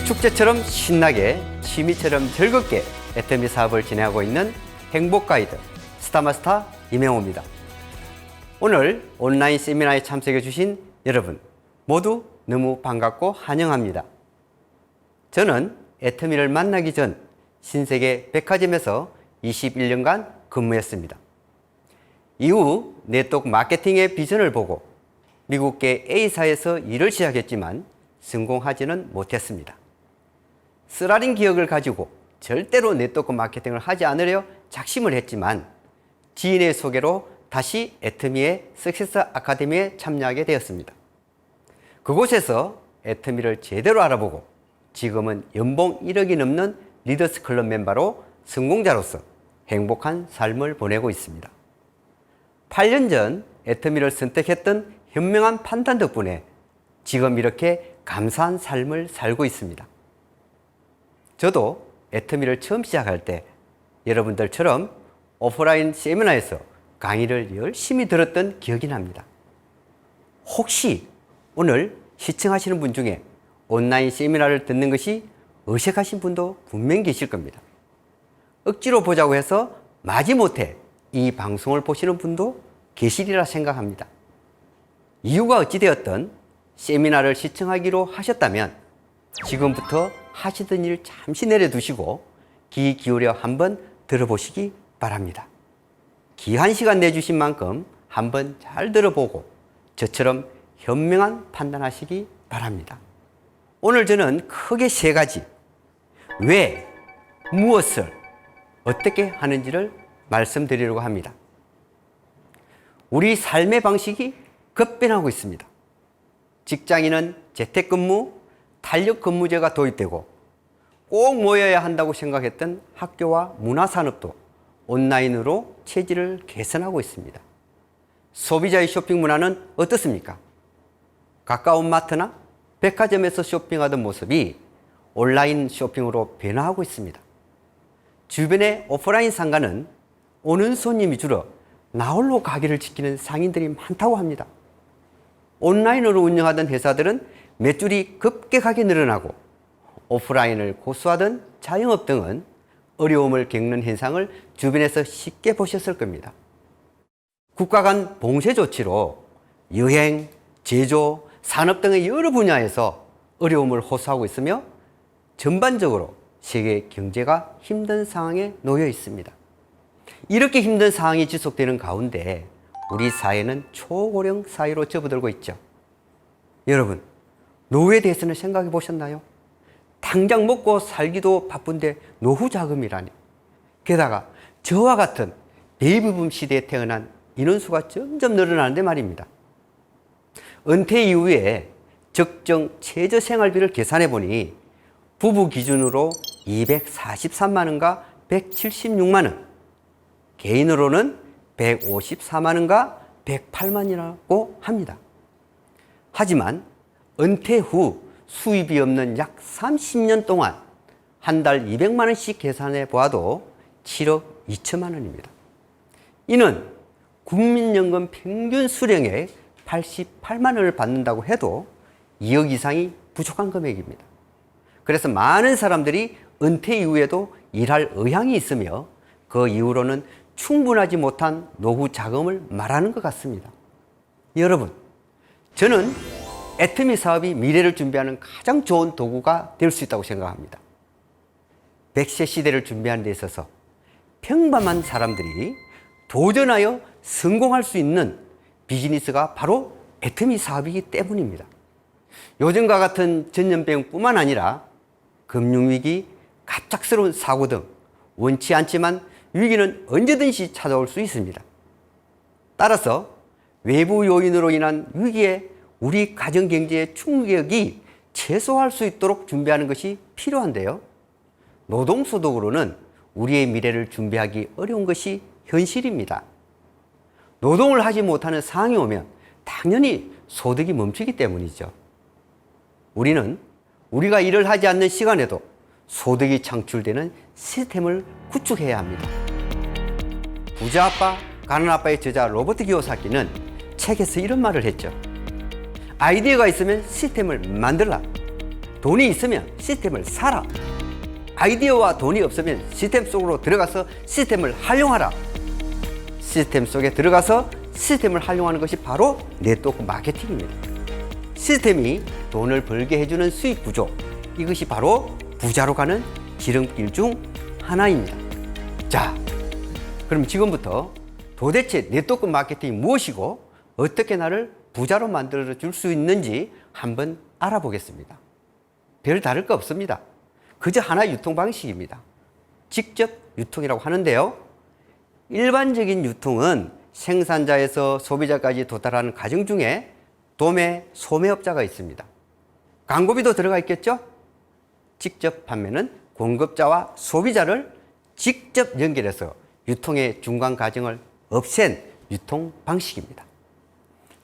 축제처럼 신나게 취미처럼 즐겁게 애터미 사업을 진행하고 있는 행복가이드 스타마스터 이명호입니다. 오늘 온라인 세미나에 참석해 주신 여러분 모두 너무 반갑고 환영합니다. 저는 애터미를 만나기 전 신세계 백화점에서 21년간 근무했습니다. 이후 네트워크 마케팅의 비전을 보고 미국계 A사에서 일을 시작했지만 성공하지는 못했습니다. 쓰라린 기억을 가지고 절대로 네트워크 마케팅을 하지 않으려 작심을 했지만 지인의 소개로 다시 애터미의 석세스 아카데미에 참여하게 되었습니다. 그곳에서 애터미를 제대로 알아보고 지금은 연봉 1억이 넘는 리더스 클럽 멤버로 성공자로서 행복한 삶을 보내고 있습니다. 8년 전 애터미를 선택했던 현명한 판단 덕분에 지금 이렇게 감사한 삶을 살고 있습니다. 저도 애터미를 처음 시작할 때 여러분들처럼 오프라인 세미나에서 강의를 열심히 들었던 기억이 납니다. 혹시 오늘 시청하시는 분 중에 온라인 세미나를 듣는 것이 어색하신 분도 분명 계실 겁니다. 억지로 보자고 해서 마지못해 이 방송을 보시는 분도 계시리라 생각합니다. 이유가 어찌되었든 세미나를 시청하기로 하셨다면 지금부터 하시던 일 잠시 내려두시고 귀 기울여 한번 들어보시기 바랍니다. 귀한 시간 내주신 만큼 한번 잘 들어보고 저처럼 현명한 판단하시기 바랍니다. 오늘 저는 크게 세 가지 왜, 무엇을, 어떻게 하는지를 말씀드리려고 합니다. 우리 삶의 방식이 급변하고 있습니다. 직장인은 재택근무, 탄력근무제가 도입되고 꼭 모여야 한다고 생각했던 학교와 문화산업도 온라인으로 체질을 개선하고 있습니다. 소비자의 쇼핑 문화는 어떻습니까? 가까운 마트나 백화점에서 쇼핑하던 모습이 온라인 쇼핑으로 변화하고 있습니다. 주변의 오프라인 상가는 오는 손님이 줄어 나홀로 가게를 지키는 상인들이 많다고 합니다. 온라인으로 운영하던 회사들은 매출이 급격하게 늘어나고 오프라인을 고수하던 자영업 등은 어려움을 겪는 현상을 주변에서 쉽게 보셨을 겁니다. 국가 간 봉쇄 조치로 여행, 제조, 산업 등의 여러 분야에서 어려움을 호소하고 있으며 전반적으로 세계 경제가 힘든 상황에 놓여 있습니다. 이렇게 힘든 상황이 지속되는 가운데 우리 사회는 초고령 사회로 접어들고 있죠. 여러분, 노후에 대해서는 생각해 보셨나요? 당장 먹고 살기도 바쁜데 노후 자금이라니. 게다가 저와 같은 베이비붐 시대에 태어난 인원수가 점점 늘어나는데 말입니다. 은퇴 이후에 적정 최저 생활비를 계산해 보니 부부 기준으로 243만 원과 176만 원, 개인으로는 154만 원과 108만 원이라고 합니다. 하지만 은퇴 후 수입이 없는 약 30년 동안 한 달 200만 원씩 계산해 보아도 7억 2천만 원입니다. 이는 국민연금 평균 수령액 88만 원을 받는다고 해도 2억 이상이 부족한 금액입니다. 그래서 많은 사람들이 은퇴 이후에도 일할 의향이 있으며 그 이후로는 충분하지 못한 노후 자금을 말하는 것 같습니다. 여러분, 저는 애터미 사업이 미래를 준비하는 가장 좋은 도구가 될 수 있다고 생각합니다. 100세 시대를 준비하는 데 있어서 평범한 사람들이 도전하여 성공할 수 있는 비즈니스가 바로 애터미 사업이기 때문입니다. 요즘과 같은 전염병뿐만 아니라 금융위기, 갑작스러운 사고 등 원치 않지만 위기는 언제든지 찾아올 수 있습니다. 따라서 외부 요인으로 인한 위기에 우리 가정경제의 충격이 최소화할 수 있도록 준비하는 것이 필요한데요. 노동소득으로는 우리의 미래를 준비하기 어려운 것이 현실입니다. 노동을 하지 못하는 상황이 오면 당연히 소득이 멈추기 때문이죠. 우리는 우리가 일을 하지 않는 시간에도 소득이 창출되는 시스템을 구축해야 합니다. 부자 아빠, 가난 아빠의 저자 로버트 기요사키는 책에서 이런 말을 했죠. 아이디어가 있으면 시스템을 만들라. 돈이 있으면 시스템을 사라. 아이디어와 돈이 없으면 시스템 속으로 들어가서 시스템을 활용하라. 시스템 속에 들어가서 시스템을 활용하는 것이 바로 네트워크 마케팅입니다. 시스템이 돈을 벌게 해주는 수익 구조, 이것이 바로 부자로 가는 지름길 중 하나입니다. 자, 그럼 지금부터 도대체 네트워크 마케팅이 무엇이고 어떻게 나를 부자로 만들어 줄 수 있는지 한번 알아보겠습니다. 별 다를 거 없습니다. 그저 하나의 유통 방식입니다. 직접 유통이라고 하는데요. 일반적인 유통은 생산자에서 소비자까지 도달하는 과정 중에 도매, 소매업자가 있습니다. 광고비도 들어가 있겠죠? 직접 판매는 공급자와 소비자를 직접 연결해서 유통의 중간 과정을 없앤 유통 방식입니다.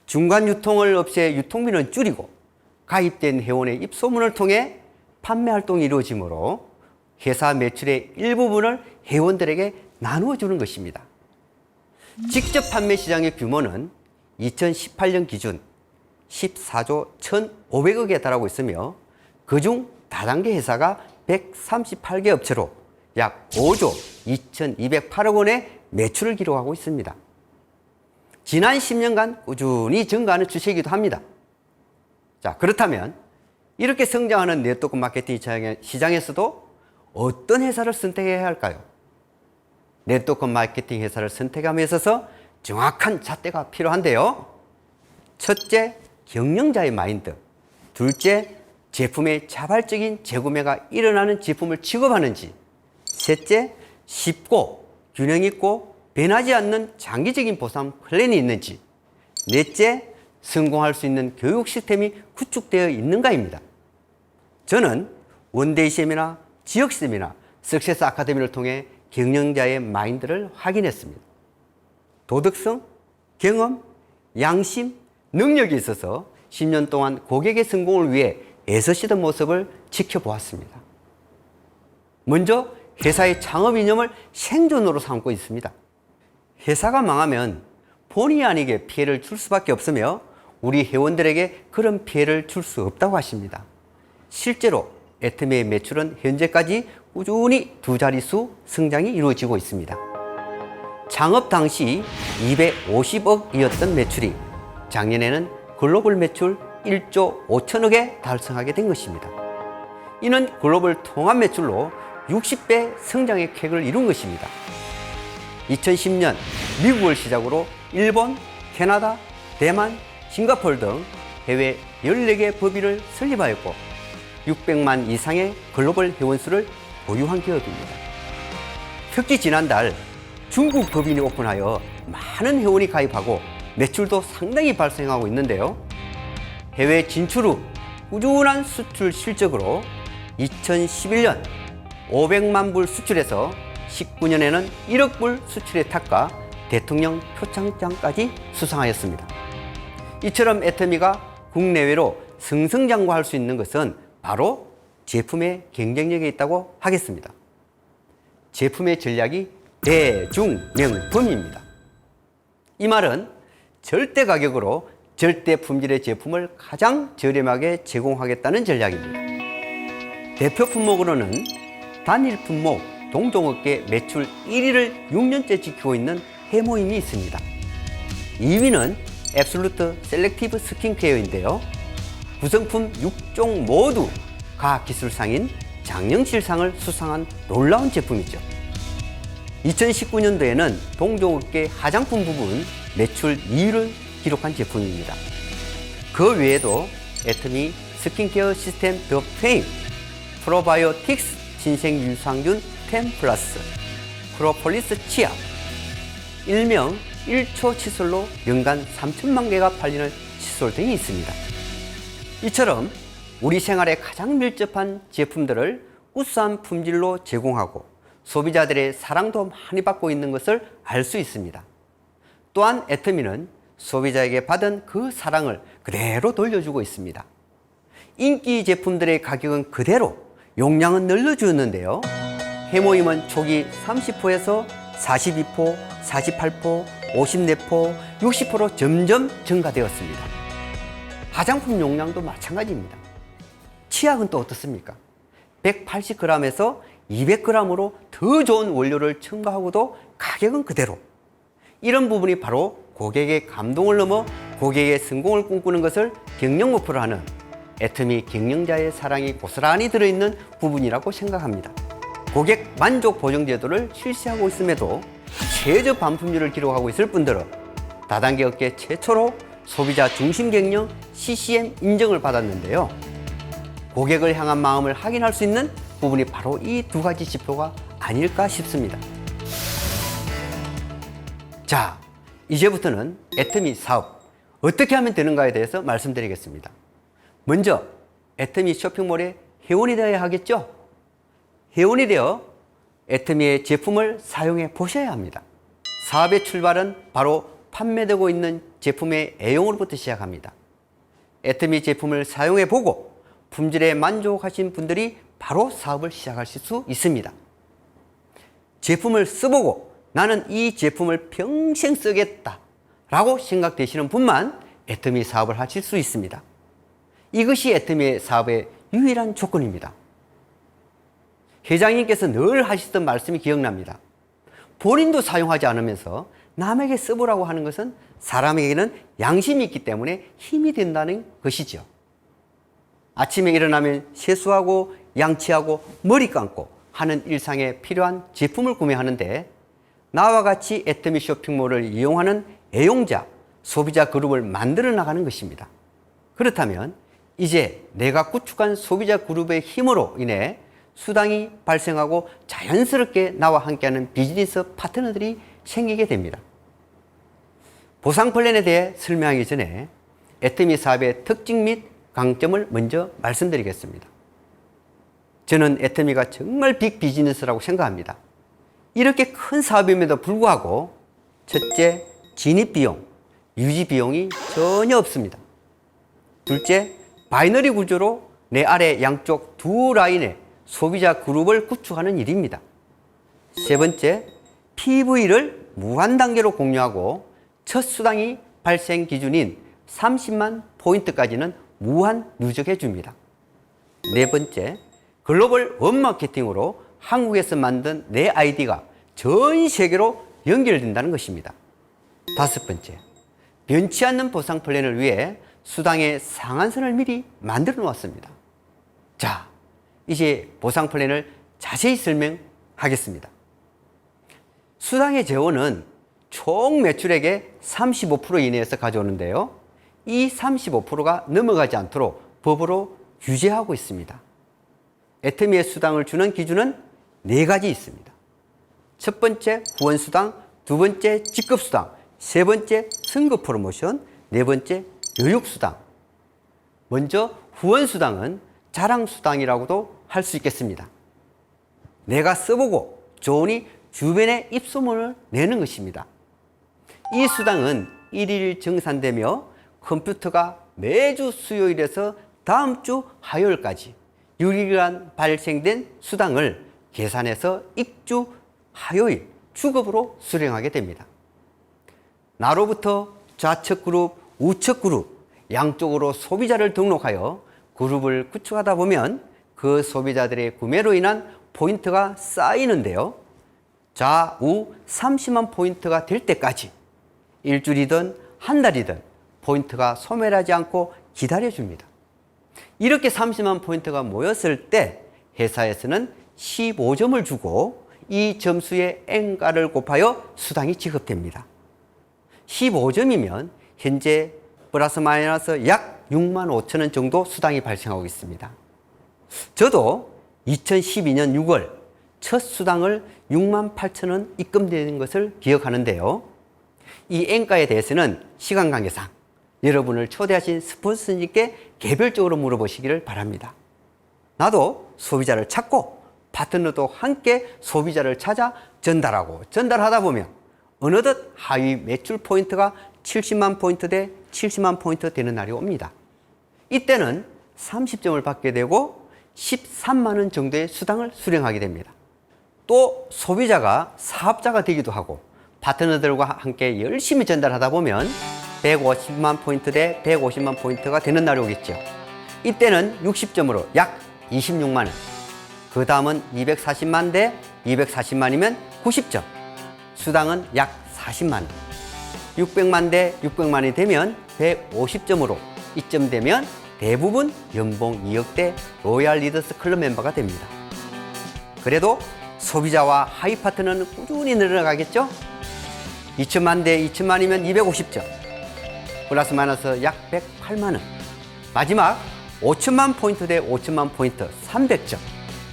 중간 유통을 없애 유통비는 줄이고 가입된 회원의 입소문을 통해 판매 활동이 이루어지므로 회사 매출의 일부분을 회원들에게 나누어 주는 것입니다. 직접 판매 시장의 규모는 2018년 기준 14조 1,500억에 달하고 있으며 그중 다단계 회사가 138개 업체로 약 5조 2,208억 원의 매출을 기록하고 있습니다. 지난 10년간 꾸준히 증가하는 추세이기도 합니다. 자, 그렇다면 이렇게 성장하는 네트워크 마케팅 시장에서도 어떤 회사를 선택해야 할까요? 네트워크 마케팅 회사를 선택함에 있어서 정확한 잣대가 필요한데요. 첫째, 경영자의 마인드. 둘째, 제품의 자발적인 재구매가 일어나는 제품을 취급하는지. 셋째, 쉽고 균형 있고 변하지 않는 장기적인 보상 플랜이 있는지. 넷째, 성공할 수 있는 교육 시스템이 구축되어 있는가입니다. 저는 원데이 세미나, 지역 세미나, 석세스 아카데미를 통해 경영자의 마인드를 확인했습니다. 도덕성, 경험, 양심, 능력이 있어서 10년 동안 고객의 성공을 위해 애쓰시던 모습을 지켜보았습니다. 먼저 회사의 창업 이념을 생존으로 삼고 있습니다. 회사가 망하면 본의 아니게 피해를 줄 수밖에 없으며 우리 회원들에게 그런 피해를 줄 수 없다고 하십니다. 실제로 애터미의 매출은 현재까지 꾸준히 두 자릿수 성장이 이루어지고 있습니다. 창업 당시 250억이었던 매출이 작년에는 글로벌 매출 1조 5천억에 달성하게 된 것입니다. 이는 글로벌 통합 매출로 60배 성장의 획을 이룬 것입니다. 2010년 미국을 시작으로 일본, 캐나다, 대만, 싱가포르 등 해외 14개 법인을 설립하였고 600만 이상의 글로벌 회원수를 보유한 기업입니다. 특히 지난달 중국 법인이 오픈하여 많은 회원이 가입하고 매출도 상당히 발생하고 있는데요. 해외 진출 후 꾸준한 수출 실적으로 2011년 500만 불 수출해서 19년에는 1억 불 수출에 탁가 대통령 표창장까지 수상하였습니다. 이처럼 애터미가 국내외로 승승장구할 수 있는 것은 바로 제품의 경쟁력에 있다고 하겠습니다. 제품의 전략이 대중명품입니다. 이 말은 절대 가격으로 절대 품질의 제품을 가장 저렴하게 제공하겠다는 전략입니다. 대표 품목으로는 단일 품목 동종업계 매출 1위를 6년째 지키고 있는 해모임이 있습니다. 2위는 앱솔루트 셀렉티브 스킨케어인데요. 구성품 6종 모두 과학기술상인 장영실상을 수상한 놀라운 제품이죠. 2019년도에는 동종업계 화장품 부분 매출 2위를 기록한 제품입니다. 그 외에도 애터미 스킨케어 시스템 더 페임, 프로바이오틱스 진생유산균 10 플러스, 프로폴리스 치약, 일명 1초 칫솔로 연간 3천만 개가 팔리는 칫솔 등이 있습니다. 이처럼 우리 생활에 가장 밀접한 제품들을 우수한 품질로 제공하고 소비자들의 사랑도 많이 받고 있는 것을 알 수 있습니다. 또한 애터미는 소비자에게 받은 그 사랑을 그대로 돌려주고 있습니다. 인기 제품들의 가격은 그대로, 용량은 늘려주었는데요. 해모임은 초기 30포에서 42포, 48포, 54포, 60포로 점점 증가되었습니다. 화장품 용량도 마찬가지입니다. 치약은 또 어떻습니까? 180g에서 200g으로 더 좋은 원료를 첨가하고도 가격은 그대로. 이런 부분이 바로 고객의 감동을 넘어 고객의 성공을 꿈꾸는 것을 경영 목표로 하는 애터미 경영자의 사랑이 고스란히 들어있는 부분이라고 생각합니다. 고객 만족 보정 제도를 실시하고 있음에도 최저 반품률을 기록하고 있을 뿐더러 다단계 업계 최초로 소비자 중심 경영 CCM 인정을 받았는데요. 고객을 향한 마음을 확인할 수 있는 부분이 바로 이 두 가지 지표가 아닐까 싶습니다. 자, 이제부터는 애터미 사업 어떻게 하면 되는가에 대해서 말씀드리겠습니다. 먼저 애터미 쇼핑몰의 회원이 되어야 하겠죠? 회원이 되어 애터미의 제품을 사용해 보셔야 합니다. 사업의 출발은 바로 판매되고 있는 제품의 애용으로부터 시작합니다. 애터미 제품을 사용해 보고 품질에 만족하신 분들이 바로 사업을 시작하실 수 있습니다. 제품을 써보고 나는 이 제품을 평생 쓰겠다 라고 생각되시는 분만 애터미 사업을 하실 수 있습니다. 이것이 애터미 사업의 유일한 조건입니다. 회장님께서 늘 하시던 말씀이 기억납니다. 본인도 사용하지 않으면서 남에게 써보라고 하는 것은 사람에게는 양심이 있기 때문에 힘이 된다는 것이죠. 아침에 일어나면 세수하고 양치하고 머리 감고 하는 일상에 필요한 제품을 구매하는데 나와 같이 애터미 쇼핑몰을 이용하는 애용자, 소비자 그룹을 만들어 나가는 것입니다. 그렇다면 이제 내가 구축한 소비자 그룹의 힘으로 인해 수당이 발생하고 자연스럽게 나와 함께하는 비즈니스 파트너들이 생기게 됩니다. 보상 플랜에 대해 설명하기 전에 애터미 사업의 특징 및 강점을 먼저 말씀드리겠습니다. 저는 애터미가 정말 빅 비즈니스라고 생각합니다. 이렇게 큰 사업임에도 불구하고 첫째, 진입비용, 유지비용이 전혀 없습니다. 둘째, 바이너리 구조로 내 아래 양쪽 두 라인의 소비자 그룹을 구축하는 일입니다. 세 번째, PV를 무한 단계로 공유하고 첫 수당이 발생 기준인 30만 포인트까지는 무한 누적해 줍니다. 네 번째, 글로벌 원마케팅으로 한국에서 만든 내 아이디가 전 세계로 연결된다는 것입니다. 다섯 번째, 변치 않는 보상 플랜을 위해 수당의 상한선을 미리 만들어 놓았습니다. 자, 이제 보상 플랜을 자세히 설명하겠습니다. 수당의 재원은 총 매출액의 35% 이내에서 가져오는데요. 이 35%가 넘어가지 않도록 법으로 규제하고 있습니다. 애터미의 수당을 주는 기준은 4가지 있습니다. 첫 번째 후원수당, 두 번째 직급수당, 세 번째 선거 프로모션, 네 번째 교육수당. 먼저 후원수당은 자랑수당이라고도 할 수 있겠습니다. 내가 써보고 좋으니 주변에 입소문을 내는 것입니다. 이 수당은 일일 정산되며 컴퓨터가 매주 수요일에서 다음 주 화요일까지 6일간 발생된 수당을 계산해서 입주 화요일 주급으로 수령하게 됩니다. 나로부터 좌측 그룹, 우측 그룹 양쪽으로 소비자를 등록하여 그룹을 구축하다 보면 그 소비자들의 구매로 인한 포인트가 쌓이는데요. 좌우 30만 포인트가 될 때까지 일주일이든 한 달이든 포인트가 소멸하지 않고 기다려줍니다. 이렇게 30만 포인트가 모였을 때 회사에서는 15점을 주고 이 점수의 N가를 곱하여 수당이 지급됩니다. 15점이면 현재 플러스 마이너스 약 6만 5천 원 정도 수당이 발생하고 있습니다. 저도 2012년 6월 첫 수당을 6만 8천 원 입금되는 것을 기억하는데요. 이 N가에 대해서는 시간 관계상 여러분을 초대하신 스폰서님께 개별적으로 물어보시기를 바랍니다. 나도 소비자를 찾고 파트너도 함께 소비자를 찾아 전달하다 보면 어느덧 하위 매출 포인트가 70만 포인트 대 70만 포인트 되는 날이 옵니다. 이때는 30점을 받게 되고 13만 원 정도의 수당을 수령하게 됩니다. 또 소비자가 사업자가 되기도 하고 파트너들과 함께 열심히 전달하다 보면 150만 포인트 대 150만 포인트가 되는 날이 오겠죠. 이때는 60점으로 약 26만 원. 그 다음은 240만 대 240만이면 90점. 수당은 약 40만 원. 600만 대 600만이 되면 150점으로 이쯤 되면 대부분 연봉 2억대 로얄 리더스 클럽 멤버가 됩니다. 그래도 소비자와 하위 파트너는 꾸준히 늘어나가겠죠? 2천만 대 2천만이면 250점. 플러스 마이너스 약 108만 원. 마지막 5천만 포인트 대 5천만 포인트 300점.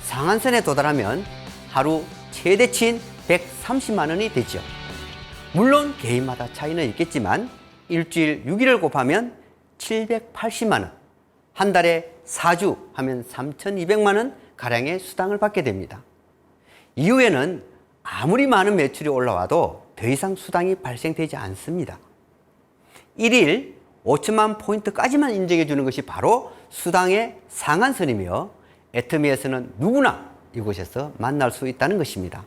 상한선에 도달하면 하루 최대치인 130만 원이 되죠. 물론 개인마다 차이는 있겠지만 일주일 6일을 곱하면 780만 원. 한 달에 4주 하면 3,200만 원 가량의 수당을 받게 됩니다. 이후에는 아무리 많은 매출이 올라와도 더 이상 수당이 발생되지 않습니다. 1일 5천만 포인트까지만 인정해 주는 것이 바로 수당의 상한선이며 애터미에서는 누구나 이곳에서 만날 수 있다는 것입니다.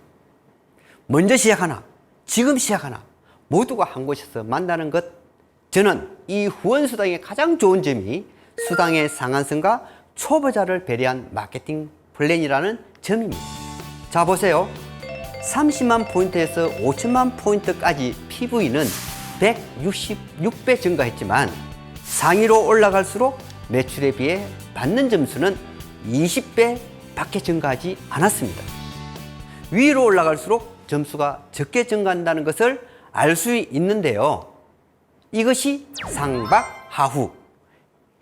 먼저 시작하나 지금 시작하나 모두가 한 곳에서 만나는 것, 저는 이 후원 수당의 가장 좋은 점이 수당의 상한선과 초보자를 배려한 마케팅 플랜이라는 점입니다. 자 보세요. 30만 포인트에서 5천만 포인트까지 PV는 166배 증가했지만 상위로 올라갈수록 매출에 비해 받는 점수는 20배 밖에 증가하지 않았습니다. 위로 올라갈수록 점수가 적게 증가한다는 것을 알 수 있는데요. 이것이 상박하후,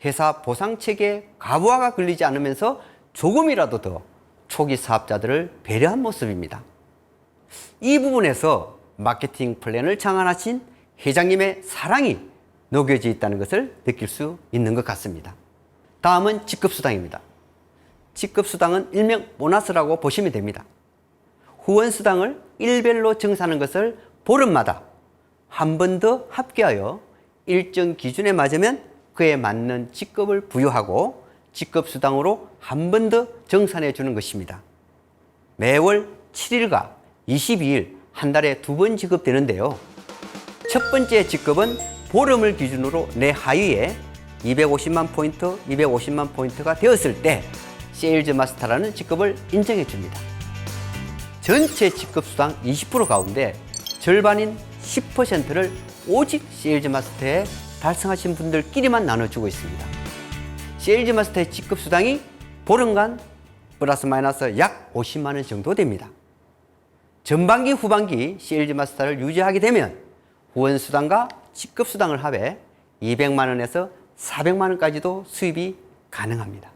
회사 보상체계 가부화가 걸리지 않으면서 조금이라도 더 초기 사업자들을 배려한 모습입니다. 이 부분에서 마케팅 플랜을 창안하신 회장님의 사랑이 녹여져 있다는 것을 느낄 수 있는 것 같습니다. 다음은 직급수당입니다. 직급수당은 일명 보너스라고 보시면 됩니다. 후원수당을 일별로 정산하는 것을 보름마다 한 번 더 합계하여 일정 기준에 맞으면 그에 맞는 직급을 부여하고 직급수당으로 한 번 더 정산해 주는 것입니다. 매월 7일과 22일 한 달에 2번 지급되는데요. 첫 번째 직급은 보름을 기준으로 내 하위에 250만 포인트, 250만 포인트가 되었을 때 세일즈 마스터라는 직급을 인정해 줍니다. 전체 직급 수당 20% 가운데 절반인 10%를 오직 세일즈 마스터에 달성하신 분들끼리만 나눠주고 있습니다. 세일즈 마스터의 직급 수당이 보름간 플러스 마이너스 약 50만 원 정도 됩니다. 전반기 후반기 세일즈 마스터를 유지하게 되면 후원 수당과 직급 수당을 합해 200만 원에서 400만 원까지도 수입이 가능합니다.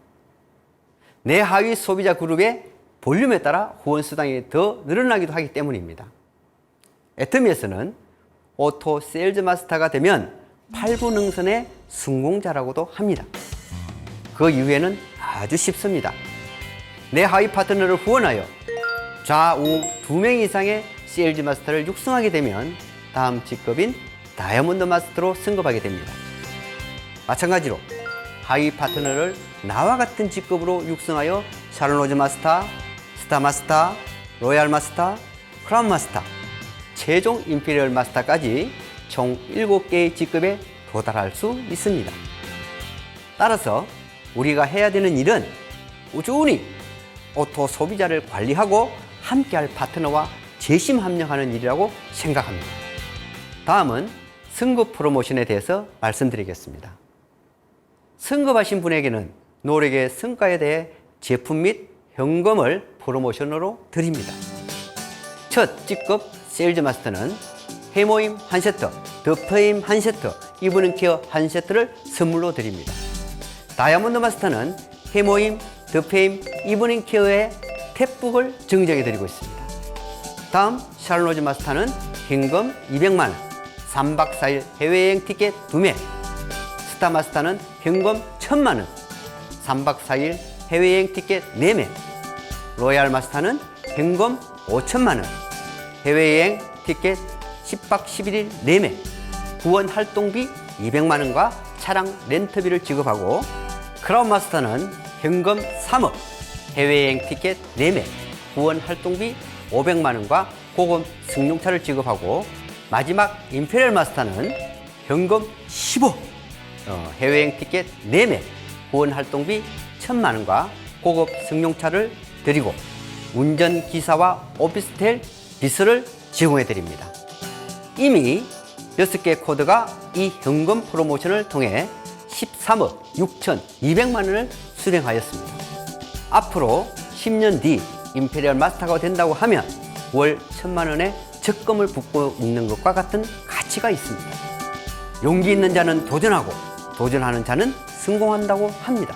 내 하위 소비자 그룹의 볼륨에 따라 후원 수당이 더 늘어나기도 하기 때문입니다. 애터미에서는 오토 세일즈 마스터가 되면 8부 능선의 성공자라고도 합니다. 그 이후에는 아주 쉽습니다. 내 하위 파트너를 후원하여 좌우 2명 이상의 세일즈 마스터를 육성하게 되면 다음 직급인 다이아몬드 마스터로 승급하게 됩니다. 마찬가지로 하위 파트너를 나와 같은 직급으로 육성하여 샤론로즈 마스터, 스타 마스터, 로얄 마스터, 크라운 마스터, 최종 임페리얼 마스터까지 총 7개의 직급에 도달할 수 있습니다. 따라서 우리가 해야 되는 일은 꾸준히 오토 소비자를 관리하고 함께할 파트너와 재심 합력하는 일이라고 생각합니다. 다음은 승급 프로모션에 대해서 말씀드리겠습니다. 승급하신 분에게는 노력의 성과에 대해 제품 및 현금을 프로모션으로 드립니다. 첫 직급 세일즈 마스터는 해모임 1세트, 더프레임 1세트, 이브닝 케어 1세트를 선물로 드립니다. 다이아몬드 마스터는 해모임, 더프레임, 이브닝 케어의 탭북을 증정해 드리고 있습니다. 다음 샤론로즈 마스터는 현금 200만 원, 3박 4일 해외여행 티켓 2매, 스타 마스터는 현금 1000만 원, 3박 4일 해외여행 티켓 4매, 로얄 마스터는 현금 5천만 원, 해외여행 티켓 10박 11일 4매, 후원 활동비 200만 원과 차량 렌트비를 지급하고, 크라운 마스터는 현금 3억, 해외여행 티켓 4매, 후원 활동비 500만 원과 고급 승용차를 지급하고, 마지막 임페리얼 마스터는 현금 15, 해외여행 티켓 4매, 후원 활동비 1,000만 원과 고급 승용차를 드리고 운전기사와 오피스텔 비서를 제공해 드립니다. 이미 6개 코드가 이 현금 프로모션을 통해 13억 6,200만 원을 수령하였습니다. 앞으로 10년 뒤 임페리얼 마스터가 된다고 하면 월 1,000만 원의 적금을 붓고 있는 것과 같은 가치가 있습니다. 용기 있는 자는 도전하고 도전하는 자는 성공한다고 합니다.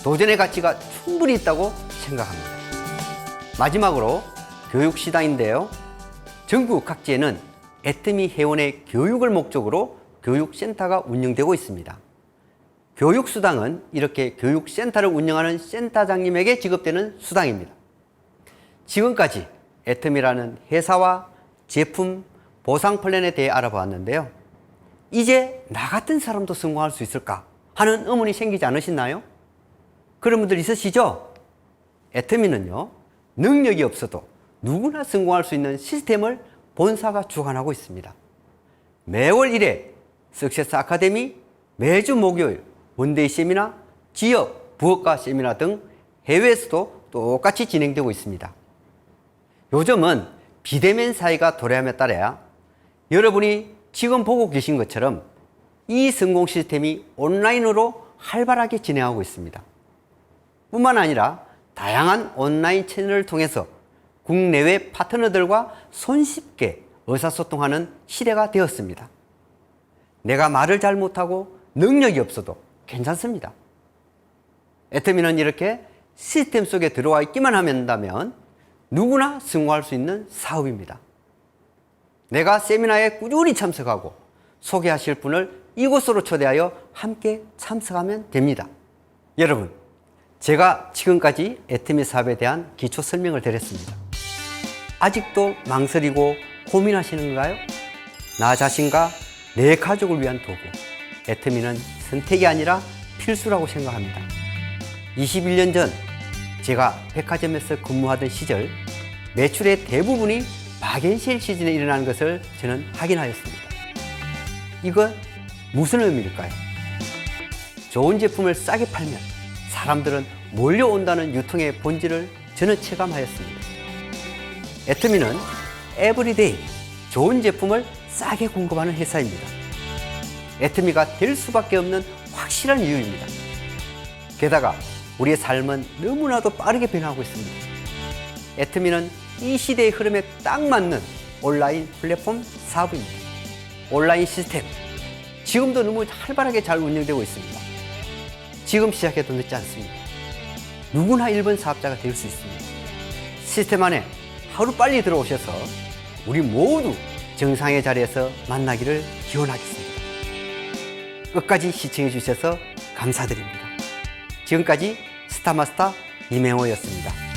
도전의 가치가 충분히 있다고 생각합니다. 마지막으로 교육시장인데요. 전국 각지에는 애터미 회원의 교육을 목적으로 교육센터가 운영되고 있습니다. 교육수당은 이렇게 교육센터를 운영하는 센터장님에게 지급되는 수당입니다. 지금까지 애터미라는 회사와 제품, 보상 플랜에 대해 알아보았는데요. 이제 나 같은 사람도 성공할 수 있을까 하는 의문이 생기지 않으시나요? 그런 분들 있으시죠? 애터미는요, 능력이 없어도 누구나 성공할 수 있는 시스템을 본사가 주관하고 있습니다. 매월 1회 석세스 아카데미, 매주 목요일 원데이 세미나, 지역 부업가 세미나 등 해외에서도 똑같이 진행되고 있습니다. 요즘은 비대면 사회가 도래함에 따라 여러분이 지금 보고 계신 것처럼 이 성공 시스템이 온라인으로 활발하게 진행하고 있습니다. 뿐만 아니라 다양한 온라인 채널을 통해서 국내외 파트너들과 손쉽게 의사소통하는 시대가 되었습니다. 내가 말을 잘 못하고 능력이 없어도 괜찮습니다. 애터미는 이렇게 시스템 속에 들어와 있기만 한다면 누구나 성공할 수 있는 사업입니다. 내가 세미나에 꾸준히 참석하고 소개하실 분을 이곳으로 초대하여 함께 참석하면 됩니다. 여러분, 제가 지금까지 애터미 사업에 대한 기초 설명을 드렸습니다. 아직도 망설이고 고민하시는가요? 나 자신과 내 가족을 위한 도구, 애터미는 선택이 아니라 필수라고 생각합니다. 21년 전 제가 백화점에서 근무하던 시절 매출의 대부분이 박앤실 시즌에 일어나는 것을 저는 확인하였습니다. 이건 무슨 의미일까요? 좋은 제품을 싸게 팔면 사람들은 몰려온다는 유통의 본질을 저는 체감하였습니다. 애터미는 에브리데이 좋은 제품을 싸게 공급하는 회사입니다. 애터미가 될 수밖에 없는 확실한 이유입니다. 게다가 우리의 삶은 너무나도 빠르게 변화하고 있습니다. 애터미는 이 시대의 흐름에 딱 맞는 온라인 플랫폼 사업입니다. 온라인 시스템, 지금도 너무 활발하게 잘 운영되고 있습니다. 지금 시작해도 늦지 않습니다. 누구나 1번 사업자가 될 수 있습니다. 시스템 안에 하루 빨리 들어오셔서 우리 모두 정상의 자리에서 만나기를 기원하겠습니다. 끝까지 시청해 주셔서 감사드립니다. 지금까지 스타마스터 이명호였습니다.